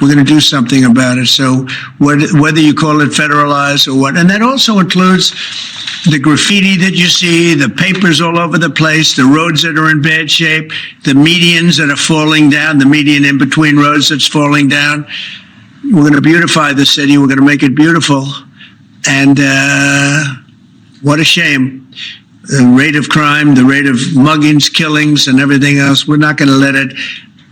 We're going to do something about it. So whether you call it federalized or what, and that also includes the graffiti that you see, the papers all over the place, the roads that are in bad shape, the medians that are falling down, the median in between roads that's falling down. We're going to beautify the city. We're going to make it beautiful. And what a shame. The rate of crime, the rate of muggings, killings, and everything else, we're not going to let it.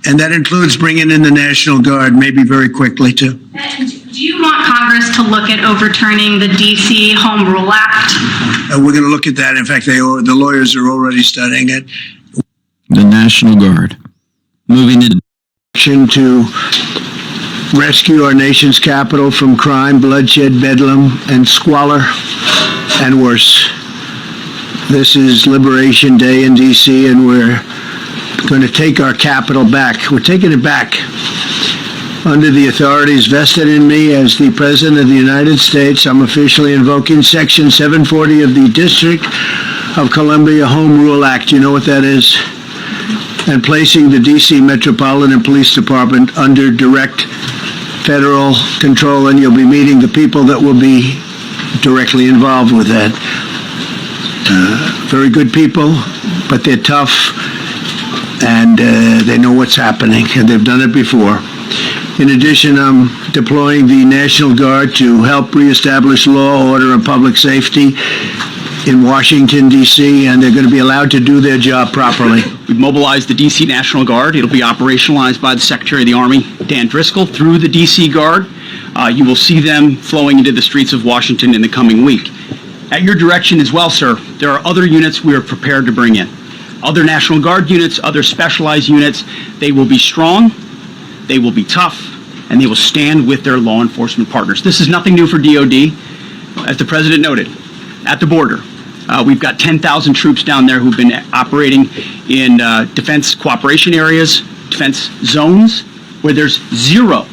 And that includes bringing in the National Guard, maybe very quickly, too. And do you want Congress to look at overturning the D.C. Home Rule Act? We're going to look at that. In fact, the lawyers are already studying it. The National Guard moving in to rescue our nation's capital from crime, bloodshed, bedlam, and squalor, and worse. This is Liberation Day in D.C., and we're going to take our capital back. We're taking it back under the authorities vested in me as the President of the United States. I'm officially invoking Section 740 of the District of Columbia Home Rule Act. You know what that is? And placing the D.C. Metropolitan Police Department under direct federal control, and you'll be meeting the people that will be directly involved with that. Very good people, but they're tough, and they know what's happening, and they've done it before. In addition, I'm deploying the National Guard to help reestablish law, order, and public safety in Washington, D.C., and they're going to be allowed to do their job properly. We've mobilized the D.C. National Guard. It'll be operationalized by the Secretary of the Army, Dan Driscoll, through the D.C. Guard. You will see them flowing into the streets of Washington in the coming week. At your direction as well, sir, there are other units we are prepared to bring in. Other National Guard units, other specialized units. They will be strong, they will be tough, and they will stand with their law enforcement partners. This is nothing new for DOD. As the President noted, at the border, we've got 10,000 troops down there who've been operating in defense cooperation areas, defense zones, where there's zero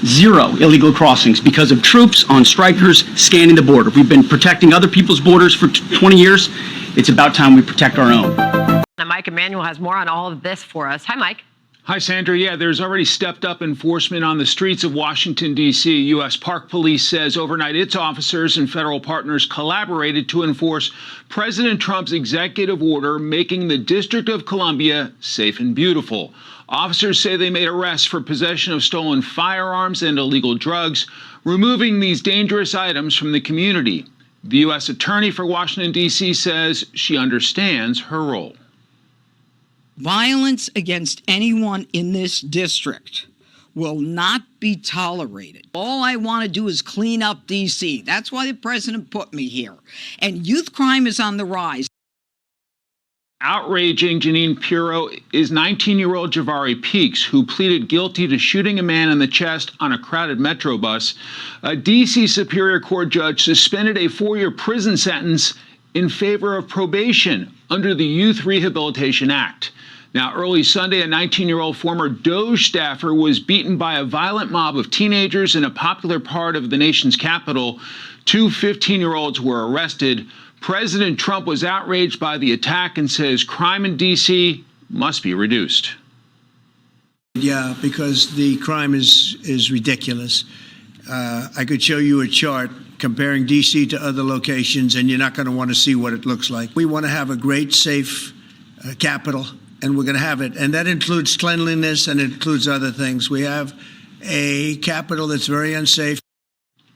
illegal crossings because of troops on strikers scanning the border. We've been protecting other people's borders for 20 years. It's about time we protect our own. Mike Emanuel has more on all of this for us. Hi, Mike. Hi, Sandra. Yeah, there's already stepped up enforcement on the streets of Washington, D.C. U.S. Park Police says overnight its officers and federal partners collaborated to enforce President Trump's executive order making the District of Columbia safe and beautiful. Officers say they made arrests for possession of stolen firearms and illegal drugs, removing these dangerous items from the community. The U.S. Attorney for Washington, D.C. says she understands her role. Violence against anyone in this district will not be tolerated. All I want to do is clean up D.C. That's why the president put me here. And youth crime is on the rise. Outraging Janine Pirro is 19-year-old Javari Peaks, who pleaded guilty to shooting a man in the chest on a crowded Metro bus. A D.C. Superior Court judge suspended a 4-year prison sentence in favor of probation under the Youth Rehabilitation Act. Now, early Sunday, a 19-year-old former DOJ staffer was beaten by a violent mob of teenagers in a popular part of the nation's capital. 2 15-year-olds were arrested. President Trump was outraged by the attack and says crime in D.C. must be reduced. Yeah, because the crime is ridiculous. I could show you a chart comparing D.C. to other locations, and you're not going to want to see what it looks like. We want to have a great, safe capital, and we're going to have it. And that includes cleanliness, and it includes other things. We have a capital that's very unsafe.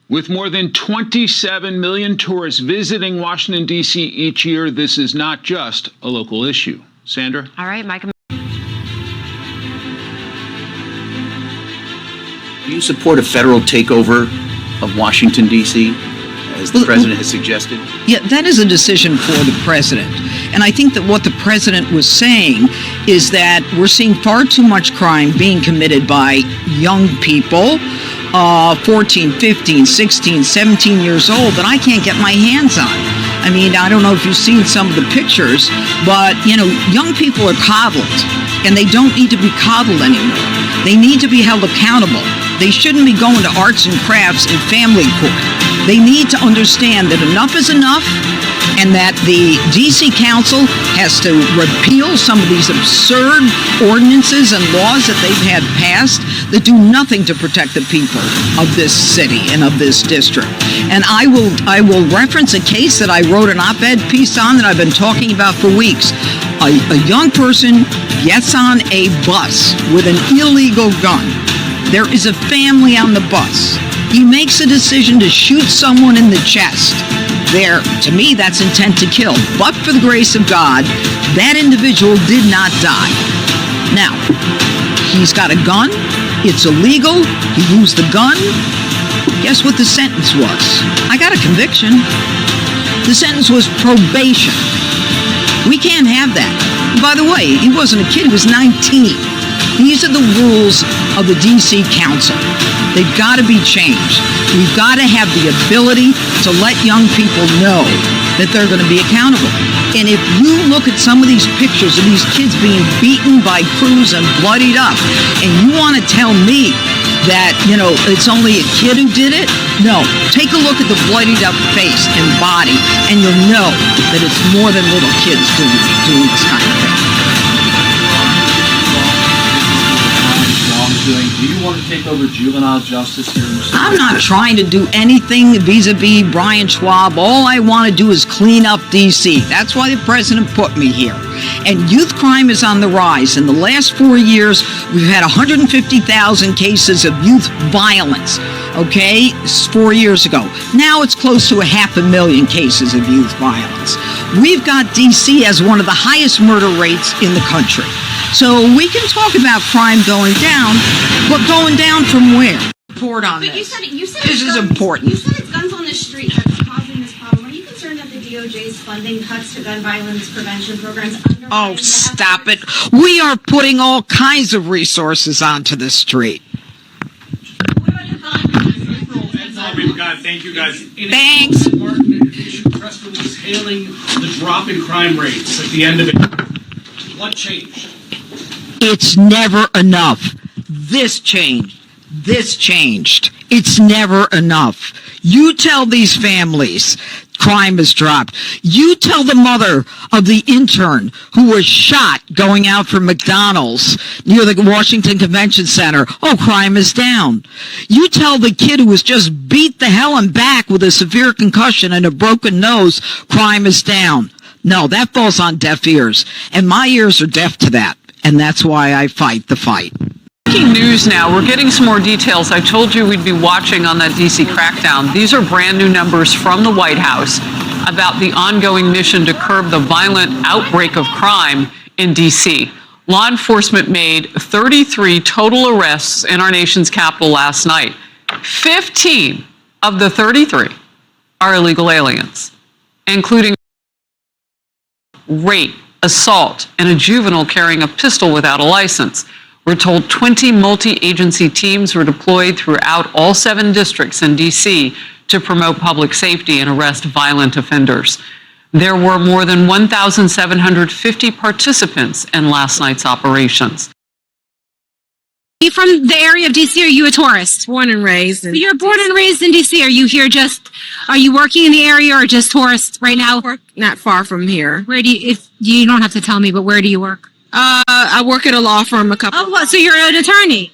With more than 27 million tourists visiting Washington, D.C. each year, this is not just a local issue. Sandra? All right, Mike. Do you support a federal takeover of Washington, D.C., as the president has suggested? Yeah, that is a decision for the president. And I think that what the president was saying is that we're seeing far too much crime being committed by young people, 14, 15, 16, 17 years old, that I can't get my hands on. I mean, I don't know if you've seen some of the pictures, but, you know, young people are coddled, and they don't need to be coddled anymore. They need to be held accountable. They shouldn't be going to arts and crafts and family court. They need to understand that enough is enough, and that the DC Council has to repeal some of these absurd ordinances and laws that they've had passed that do nothing to protect the people of this city and of this district. And I will reference a case that I wrote an op-ed piece on that I've been talking about for weeks. A young person gets on a bus with an illegal gun. There is a family on the bus. He makes a decision to shoot someone in the chest. There, to me, that's intent to kill. But for the grace of God, that individual did not die. Now, he's got a gun. It's illegal. He used the gun. Guess what the sentence was? I got a conviction. The sentence was probation. We can't have that. And by the way, he wasn't a kid. He was 19. These are the rules of the DC Council. They've got to be changed. We've got to have the ability to let young people know that they're going to be accountable. And if you look at some of these pictures of these kids being beaten by crews and bloodied up, and you want to tell me that, it's only a kid who did it? No. Take a look at the bloodied up face and body, and you'll know that it's more than little kids doing this kind of thing. Do you want to take over juvenile justice here in the state? I'm not trying to do anything vis-a-vis Brian Schwab. All I want to do is clean up D.C. That's why the president put me here. And youth crime is on the rise. In the last 4 years, we've had 150,000 cases of youth violence. Okay, 4 years ago. Now it's close to 500,000 cases of youth violence. We've got D.C. as one of the highest murder rates in the country. So we can talk about crime going down, but going down from where? Report on But this. you said This is important. You said it's guns on the street that's causing this problem. Are you concerned that the DOJ's funding cuts to gun violence prevention programs undermine Oh, the stop it. efforts? We are putting all kinds of resources onto the street. What about your gun? That's all we've got. Thank you, guys. Thanks. Martin issued a press release hailing the drop in crime rates at the end of it. What changed? It's never enough. This changed. This changed. It's never enough. You tell these families crime has dropped. You tell the mother of the intern who was shot going out from McDonald's near the Washington Convention Center, oh, crime is down. You tell the kid who was just beat the hell and back with a severe concussion and a broken nose, crime is down. No, that falls on deaf ears. And my ears are deaf to that. And that's why I fight the fight. Breaking news now. We're getting some more details. I told you we'd be watching on that D.C. crackdown. These are brand new numbers from the White House about the ongoing mission to curb the violent outbreak of crime in D.C. Law enforcement made 33 total arrests in our nation's capital last night. 15 of the 33 are illegal aliens, including rape, assault, and a juvenile carrying a pistol without a license. We're told 20 multi-agency teams were deployed throughout all 7 districts in D.C. to promote public safety and arrest violent offenders. There were more than 1,750 participants in last night's operations. Are you from the area of D.C. or are you a tourist? Born and raised. You're born and raised in D.C. Are you here are you working in the area or just tourists right now? Not far from here. Where do you, if you don't have to tell me, but where do you work? I work at a law firm So you're an attorney?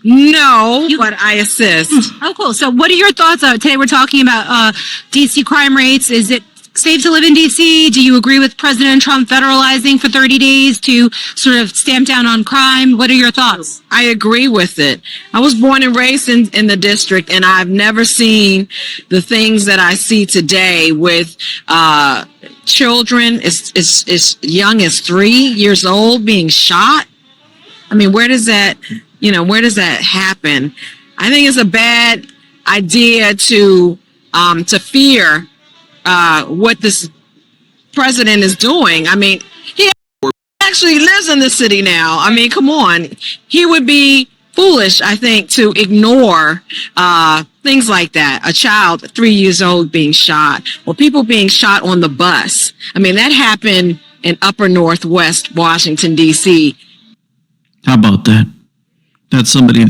No, but I assist. Oh, cool. So what are your thoughts? Today we're talking about D.C. crime rates. Is it safe to live in D.C.? Do you agree with President Trump federalizing for 30 days to sort of stamp down on crime? What are your thoughts? I agree with it. I was born and raised in the district, and I've never seen the things that I see today with children as young as 3 years old being shot. I mean, where does that happen? I think it's a bad idea to fear what this president is doing. I mean, he actually lives in the city now. I mean, come on. He would be foolish, I think, to ignore things like that. A child 3 years old being shot, or people being shot on the bus. I mean, that happened in upper northwest Washington, D.C. How about that? That's somebody